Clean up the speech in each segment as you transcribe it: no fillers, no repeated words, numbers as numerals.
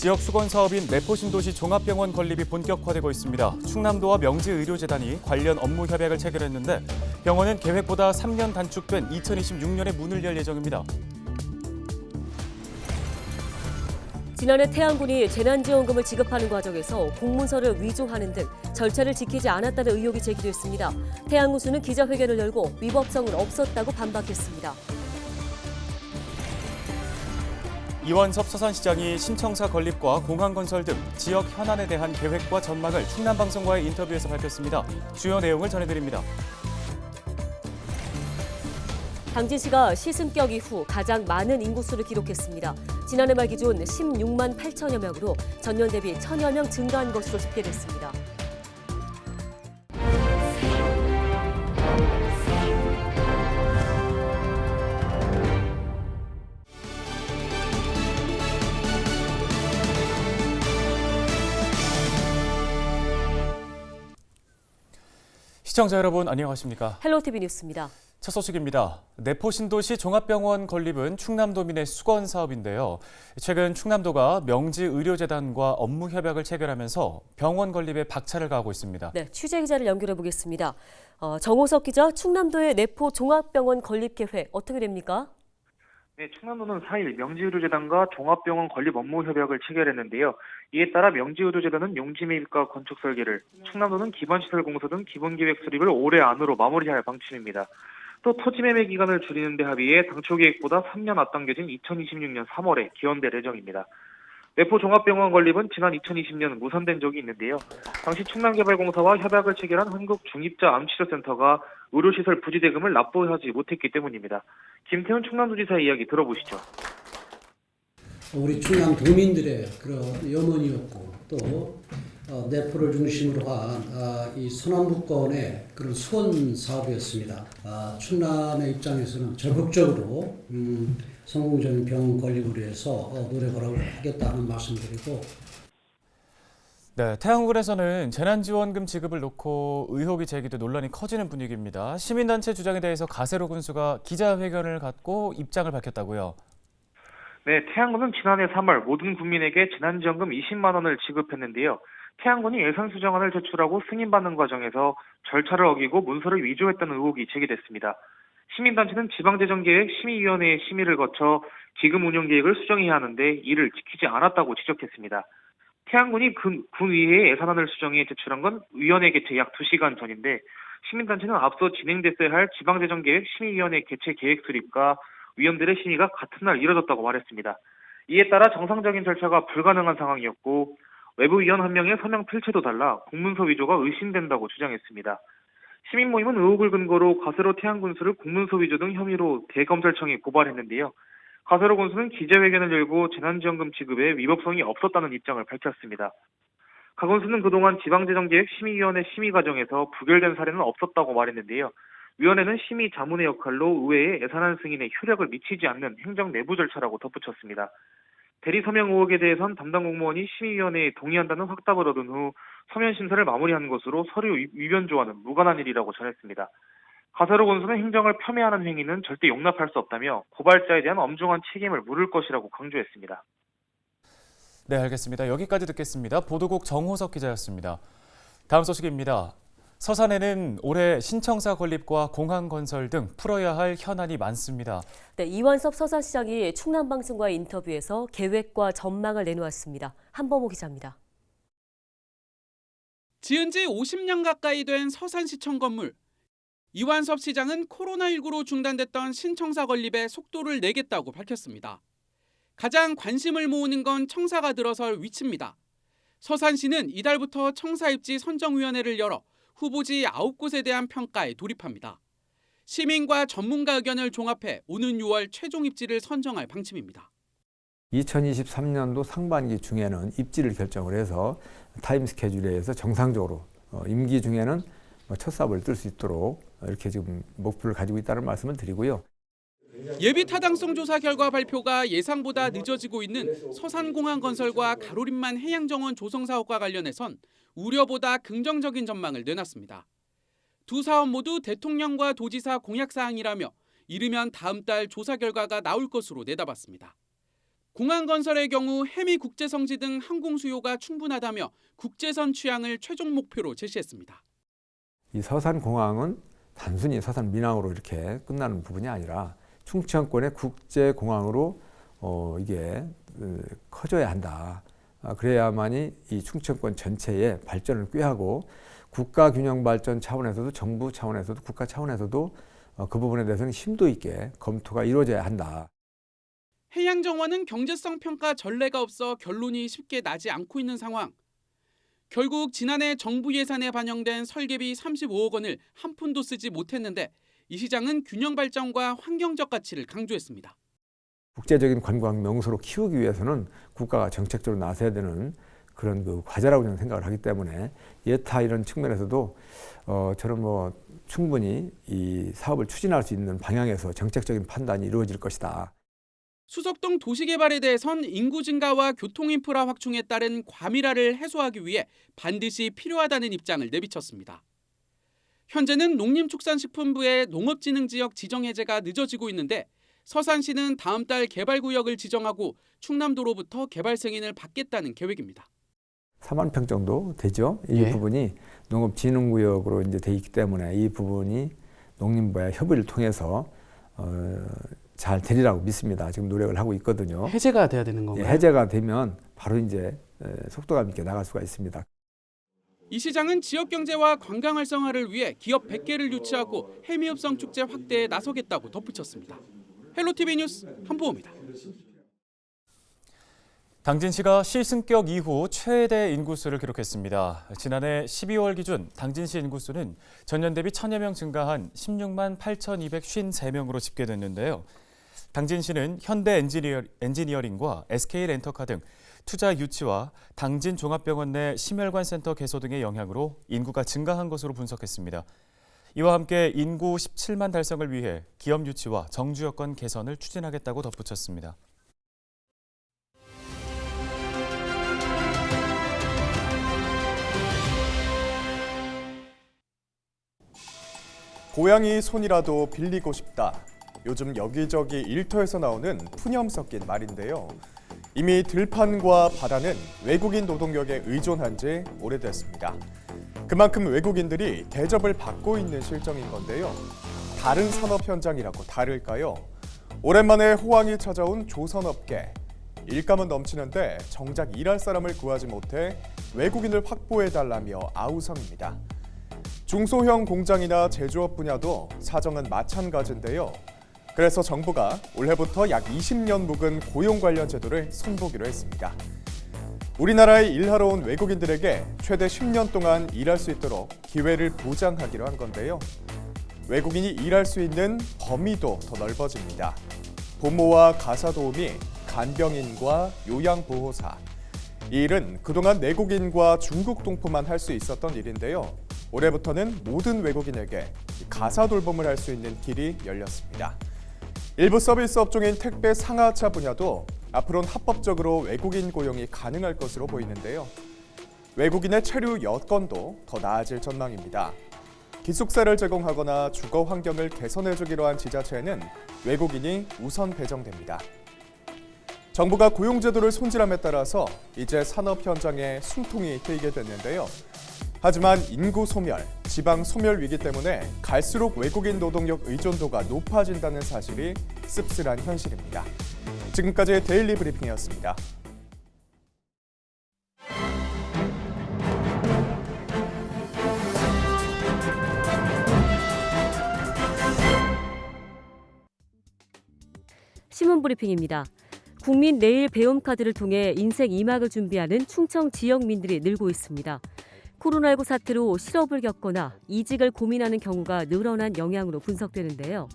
지역 수건 사업인 내포신도시 종합병원 건립이 본격화되고 있습니다. 충남도와 명지의료재단이 관련 업무 협약을 체결했는데 병원은 계획보다 3년 단축된 2026년에 문을 열 예정입니다. 지난해 태안군이 재난지원금을 지급하는 과정에서 공문서를 위조하는 등 절차를 지키지 않았다는 의혹이 제기됐습니다. 태안군수는 기자회견을 열고 위법성은 없었다고 반박했습니다. 이완섭 서산시장이 신청사 건립과 공항건설 등 지역 현안에 대한 계획과 전망을 충남방송과의 인터뷰에서 밝혔습니다. 주요 내용을 전해드립니다. 당진시가 시승격 이후 가장 많은 인구수를 기록했습니다. 지난해 말 기준 16만 8천여 명으로 전년 대비 1,000여 명 증가한 것으로 집계됐습니다. 시청자 여러분 안녕하십니까? 헬로티비 뉴스입니다. 첫 소식입니다. 내포신도시 종합병원 건립은 충남도민의 수건 사업인데요. 최근 충남도가 명지의료재단과 업무 협약을 체결하면서 병원 건립에 박차를 가하고 있습니다. 네, 취재 기자를 연결해 보겠습니다. 정호석 기자, 충남도의 내포 종합병원 건립 계획 어떻게 됩니까? 네, 충남도는 4일 명지의료재단과 종합병원 건립 업무 협약을 체결했는데요. 이에 따라 명지의료재단은 용지 매입과 건축 설계를, 충남도는 기반시설 공사 등 기본계획 수립을 올해 안으로 마무리할 방침입니다. 또 토지 매매 기간을 줄이는 데 합의해 당초 계획보다 3년 앞당겨진 2026년 3월에 기원될 예정입니다. 내포 종합병원 건립은 지난 2020년 무산된 적이 있는데요. 당시 충남개발공사와 협약을 체결한 한국중입자 암치료센터가 의료시설 부지 대금을 납부하지 못했기 때문입니다. 김태훈 충남도지사의 이야기 들어보시죠. 우리 충남 도민들의 그런 염원이었고 또 내포를 중심으로 한 이 서남북권의 그런 수원 사업이었습니다. 충남의 입장에서는 적극적으로 성공적인 병원 건립을 위해서 노력을 하겠다는 말씀드리고. 네, 태안군에서는 재난지원금 지급을 놓고 의혹이 제기돼 논란이 커지는 분위기입니다. 시민단체 주장에 대해서 가세로 군수가 기자회견을 갖고 입장을 밝혔다고요. 네, 태안군은 지난해 3월 모든 국민에게 재난지원금 20만 원을 지급했는데요. 태안군이 예산 수정안을 제출하고 승인받는 과정에서 절차를 어기고 문서를 위조했다는 의혹이 제기됐습니다. 시민단체는 지방재정계획 심의위원회의 심의를 거쳐 기금 운영 계획을 수정해야 하는데 이를 지키지 않았다고 지적했습니다. 태안군이 군의회에 예산안을 수정해 제출한 건 위원회 개최 약 2시간 전인데 시민단체는 앞서 진행됐어야 할 지방재정계획 심의위원회 개최 계획 수립과 위원들의 심의가 같은 날 이뤄졌다고 말했습니다. 이에 따라 정상적인 절차가 불가능한 상황이었고 외부 위원 한 명의 서명 필체도 달라 공문서 위조가 의심된다고 주장했습니다. 시민 모임은 의혹을 근거로 가세로 태안군수를 공문서 위조 등 혐의로 대검찰청에 고발했는데요. 가세로 군수는 기자회견을 열고 재난지원금 지급에 위법성이 없었다는 입장을 밝혔습니다. 가 군수는 그동안 지방재정계획 심의위원회 심의 과정에서 부결된 사례는 없었다고 말했는데요. 위원회는 심의 자문의 역할로 의회에 예산안 승인에 효력을 미치지 않는 행정 내부 절차라고 덧붙였습니다. 대리 서명 의혹에 대해선 담당 공무원이 심의위원회에 동의한다는 확답을 얻은 후 서면 심사를 마무리한 것으로 서류 위변조와는 무관한 일이라고 전했습니다. 가세로 군수는 행정을 폄훼하는 행위는 절대 용납할 수 없다며 고발자에 대한 엄중한 책임을 물을 것이라고 강조했습니다. 네, 알겠습니다. 여기까지 듣겠습니다. 보도국 정호석 기자였습니다. 다음 소식입니다. 서산에는 올해 신청사 건립과 공항 건설 등 풀어야 할 현안이 많습니다. 네, 이완섭 서산시장이 충남방송과의 인터뷰에서 계획과 전망을 내놓았습니다. 한범호 기자입니다. 지은 지 50년 가까이 된 서산시청 건물. 이완섭 시장은 코로나19로 중단됐던 신청사 건립에 속도를 내겠다고 밝혔습니다. 가장 관심을 모으는 건 청사가 들어설 위치입니다. 서산시는 이달부터 청사 입지 선정위원회를 열어 후보지 9곳에 대한 평가에 돌입합니다. 시민과 전문가 의견을 종합해 오는 6월 최종 입지를 선정할 방침입니다. 2023년도 상반기 중에는 입지를 결정을 해서 타임 스케줄에 의해서 정상적으로 임기 중에는 첫 삽을 뜰 수 있도록 이렇게 지금 목표를 가지고 있다는 말씀을 드리고요. 예비 타당성 조사 결과 발표가 예상보다 늦어지고 있는 서산공항 건설과 가로림만 해양정원 조성 사업과 관련해선 우려보다 긍정적인 전망을 내놨습니다. 두 사업 모두 대통령과 도지사 공약 사항이라며 이르면 다음 달 조사 결과가 나올 것으로 내다봤습니다. 공항건설의 경우 해미국제성지 등 항공 수요가 충분하다며 국제선 취향을 최종 목표로 제시했습니다. 이 서산공항은 단순히 서산 민항으로 이렇게 끝나는 부분이 아니라 충청권의 국제공항으로 이게 커져야 한다. 그래야만이 이 충청권 전체의 발전을 꾀하고 국가 균형 발전 차원에서도 정부 차원에서도 국가 차원에서도 그 부분에 대해서는 심도 있게 검토가 이루어져야 한다. 해양정화는 경제성 평가 전례가 없어 결론이 쉽게 나지 않고 있는 상황. 결국 지난해 정부 예산에 반영된 설계비 35억 원을 한 푼도 쓰지 못했는데 이 시장은 균형 발전과 환경적 가치를 강조했습니다. 국제적인 관광 명소로 키우기 위해서는 국가가 정책적으로 나서야 되는 그런 그 과제라고 저는 생각을 하기 때문에 예타 이런 측면에서도 저는 충분히 이 사업을 추진할 수 있는 방향에서 정책적인 판단이 이루어질 것이다. 수석동 도시개발에 대해선 인구 증가와 교통인프라 확충에 따른 과밀화를 해소하기 위해 반드시 필요하다는 입장을 내비쳤습니다. 현재는 농림축산식품부의 농업진흥지역 지정 해제가 늦어지고 있는데 서산시는 다음 달 개발구역을 지정하고 충남도로부터 개발 승인을 받겠다는 계획입니다. 4만 평 정도 되죠. 이 부분이 농업진흥구역으로 이제 돼 있기 때문에 이 부분이 농림부의 협의를 통해서 잘 되리라고 믿습니다. 지금 노력을 하고 있거든요. 해제가 돼야 되는 건가요? 해제가 되면 바로 이제 속도감 있게 나갈 수가 있습니다. 이 시장은 지역 경제와 관광 활성화를 위해 기업 100개를 유치하고 해미읍성 축제 확대에 나서겠다고 덧붙였습니다. 헬로티비 뉴스 한보호입니다. 당진시가 시승격 이후 최대 인구수를 기록했습니다. 지난해 12월 기준 당진시 인구수는 전년 대비 1000여 명 증가한 16만 8,253명으로 집계됐는데요. 당진시는 현대 엔지니어링과 SK 렌터카 등 투자 유치와 당진 종합병원 내 심혈관 센터 개소 등의 영향으로 인구가 증가한 것으로 분석했습니다. 이와 함께 인구 17만 달성을 위해 기업 유치와 정주 여건 개선을 추진하겠다고 덧붙였습니다. 고양이 손이라도 빌리고 싶다. 요즘 여기저기 일터에서 나오는 푸념 섞인 말인데요. 이미 들판과 바다는 외국인 노동력에 의존한 지 오래됐습니다. 그만큼 외국인들이 대접을 받고 있는 실정인 건데요. 다른 산업 현장이라고 다를까요? 오랜만에 호황이 찾아온 조선업계. 일감은 넘치는데 정작 일할 사람을 구하지 못해 외국인을 확보해달라며 아우성입니다. 중소형 공장이나 제조업 분야도 사정은 마찬가지인데요. 그래서 정부가 올해부터 약 20년 묵은 고용 관련 제도를 손보기로 했습니다. 우리나라에 일하러 온 외국인들에게 최대 10년 동안 일할 수 있도록 기회를 보장하기로 한 건데요. 외국인이 일할 수 있는 범위도 더 넓어집니다. 보모와 가사 도우미, 간병인과 요양보호사. 이 일은 그동안 내국인과 중국 동포만 할 수 있었던 일인데요. 올해부터는 모든 외국인에게 가사 돌봄을 할 수 있는 길이 열렸습니다. 일부 서비스 업종인 택배 상하차 분야도 앞으로는 합법적으로 외국인 고용이 가능할 것으로 보이는데요. 외국인의 체류 여건도 더 나아질 전망입니다. 기숙사를 제공하거나 주거 환경을 개선해주기로 한 지자체에는 외국인이 우선 배정됩니다. 정부가 고용제도를 손질함에 따라서 이제 산업 현장에 숨통이 트이게 됐는데요. 하지만 인구 소멸, 지방 소멸 위기 때문에 갈수록 외국인 노동력 의존도가 높아진다는 사실이 씁쓸한 현실입니다. 지금까지 데일리 브리핑이었습니다. 신문브리핑입니다. 국민 내일 배움카드를 통해 인생 2막을 준비하는 충청 지역민들이 늘고 있습니다. 코로나19 사태로 실업을 겪거나 이직을 고민하는 경우가 늘어난 영향으로 분석되는데요.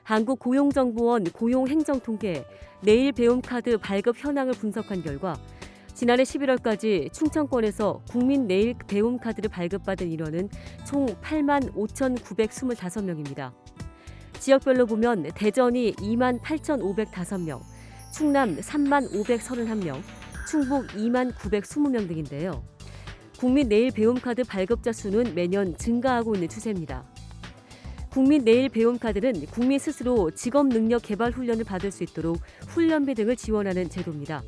한국고용정보원 고용행정통계에 내일 배움카드 발급 현황을 분석한 결과 지난해 11월까지 충청권에서 국민 내일 배움카드를 발급받은 인원은 총 8만 5,925명입니다. 지역별로 보면 대전이 2만 8,505명, 충남 3만 531명, 충북 2만 920명 등인데요. 국민 내일 배움카드 발급자 수는 매년 증가하고 있는 추세입니다. 국민 내일 배움 카드는 국민 스스로 직업 능력 개발 훈련을 받을 수 있도록 훈련비 등을 지원하는 제도입니다.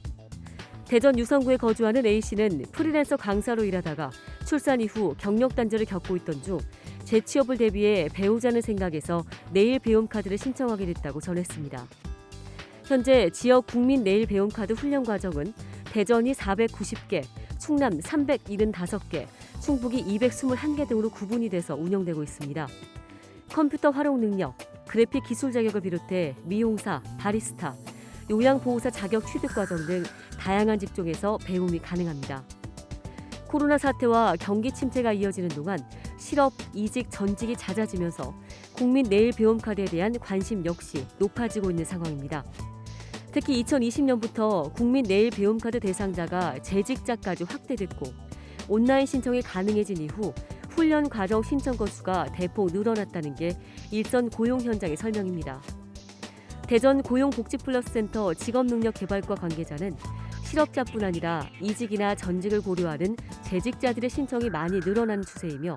대전 유성구에 거주하는 A씨는 프리랜서 강사로 일하다가 출산 이후 경력 단절을 겪고 있던 중 재취업을 대비해 배우자는 생각에서 내일 배움 카드를 신청하게 됐다고 전했습니다. 현재 지역 국민 내일 배움 카드 훈련 과정은 대전이 490개, 충남 375개, 충북이 221개 등으로 구분이 돼서 운영되고 있습니다. 컴퓨터 활용 능력, 그래픽 기술 자격을 비롯해 미용사, 바리스타, 요양보호사 자격 취득 과정 등 다양한 직종에서 배움이 가능합니다. 코로나 사태와 경기 침체가 이어지는 동안 실업, 이직, 전직이 잦아지면서 국민 내일 배움 카드에 대한 관심 역시 높아지고 있는 상황입니다. 특히 2020년부터 국민 내일 배움 카드 대상자가 재직자까지 확대됐고 온라인 신청이 가능해진 이후 훈련 과정 신청 건수가 대폭 늘어났다는 게 일선 고용 현장의 설명입니다. 대전 고용복지플러스센터 직업능력개발과 관계자는 실업자뿐 아니라 이직이나 전직을 고려하는 재직자들의 신청이 많이 늘어나는 추세이며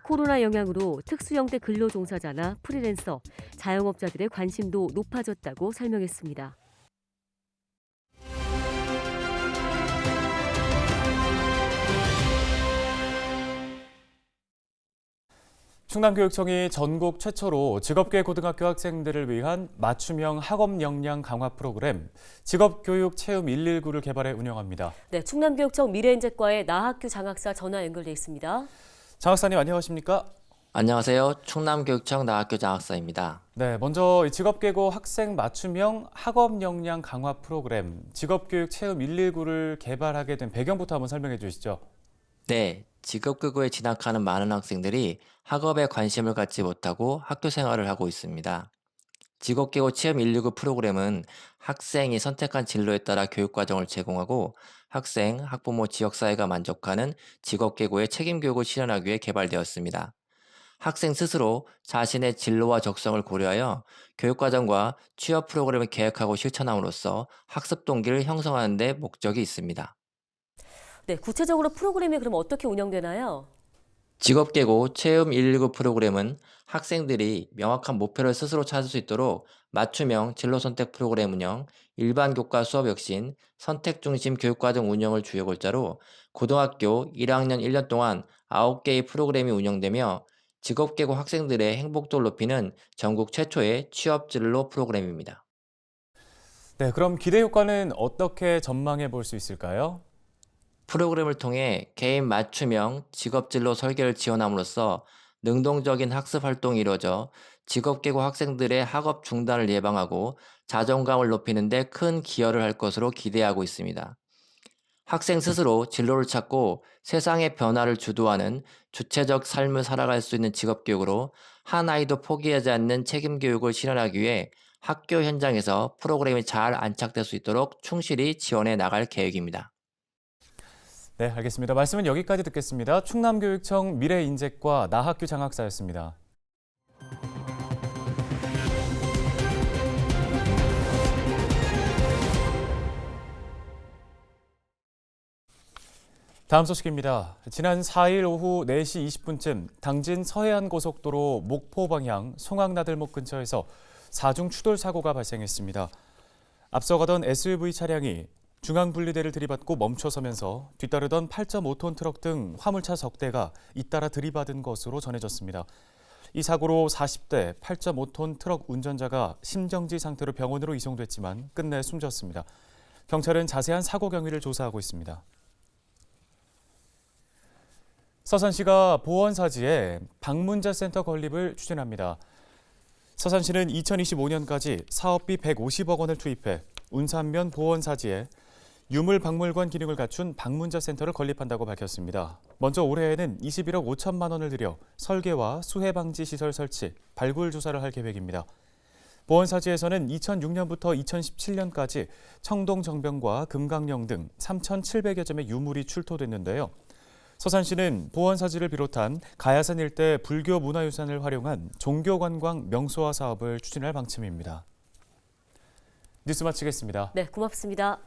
코로나 영향으로 특수형태 근로종사자나 프리랜서, 자영업자들의 관심도 높아졌다고 설명했습니다. 충남교육청이 전국 최초로 직업계 고등학교 학생들을 위한 맞춤형 학업 역량 강화 프로그램 직업교육 체험 119를 개발해 운영합니다. 네, 충남교육청 미래인재과의 나학규 장학사 전화 연결돼 있습니다. 장학사님 안녕하십니까? 안녕하세요. 충남교육청 나학규 장학사입니다. 네, 먼저 직업계고 학생 맞춤형 학업 역량 강화 프로그램 직업교육 체험 119를 개발하게 된 배경부터 한번 설명해 주시죠. 네, 직업교육에 진학하는 많은 학생들이 학업에 관심을 갖지 못하고 학교 생활을 하고 있습니다. 직업계고 체험 119 프로그램은 학생이 선택한 진로에 따라 교육과정을 제공하고 학생, 학부모, 지역사회가 만족하는 직업계고의 책임교육을 실현하기 위해 개발되었습니다. 학생 스스로 자신의 진로와 적성을 고려하여 교육과정과 취업 프로그램을 계획하고 실천함으로써 학습 동기를 형성하는 데 목적이 있습니다. 네, 구체적으로 프로그램이 그럼 어떻게 운영되나요? 직업계고 체험 119 프로그램은 학생들이 명확한 목표를 스스로 찾을 수 있도록 맞춤형 진로 선택 프로그램 운영, 일반 교과 수업 혁신, 선택 중심 교육과정 운영을 주요 골자로 고등학교 1학년 1년 동안 9개의 프로그램이 운영되며 직업계고 학생들의 행복도를 높이는 전국 최초의 취업 진로 프로그램입니다. 네, 그럼 기대 효과는 어떻게 전망해 볼 수 있을까요? 프로그램을 통해 개인 맞춤형 직업진로 설계를 지원함으로써 능동적인 학습 활동이 이루어져 직업계고 학생들의 학업 중단을 예방하고 자존감을 높이는 데 큰 기여를 할 것으로 기대하고 있습니다. 학생 스스로 진로를 찾고 세상의 변화를 주도하는 주체적 삶을 살아갈 수 있는 직업교육으로 한 아이도 포기하지 않는 책임교육을 실현하기 위해 학교 현장에서 프로그램이 잘 안착될 수 있도록 충실히 지원해 나갈 계획입니다. 네, 알겠습니다. 말씀은 여기까지 듣겠습니다. 충남교육청 미래인재과 나학규 장학사였습니다. 다음 소식입니다. 지난 4일 오후 4시 20분쯤 당진 서해안고속도로 목포 방향 송악나들목 근처에서 4중 추돌 사고가 발생했습니다. 앞서 가던 SUV 차량이 중앙분리대를 들이받고 멈춰서면서 뒤따르던 8.5톤 트럭 등 화물차 적대가 잇따라 들이받은 것으로 전해졌습니다. 이 사고로 40대 8.5톤 트럭 운전자가 심정지 상태로 병원으로 이송됐지만 끝내 숨졌습니다. 경찰은 자세한 사고 경위를 조사하고 있습니다. 서산시가 보건사지에 방문자 센터 건립을 추진합니다. 서산시는 2025년까지 사업비 150억 원을 투입해 운산면 보건사지에 유물박물관 기능을 갖춘 방문자 센터를 건립한다고 밝혔습니다. 먼저 올해에는 21억 5천만 원을 들여 설계와 수해 방지 시설 설치, 발굴 조사를 할 계획입니다. 보건사지에서는 2006년부터 2017년까지 청동 정병과 금강령 등 3,700여 점의 유물이 출토됐는데요. 서산시는 보건사지를 비롯한 가야산 일대 불교 문화유산을 활용한 종교관광 명소화 사업을 추진할 방침입니다. 뉴스 마치겠습니다. 네, 고맙습니다.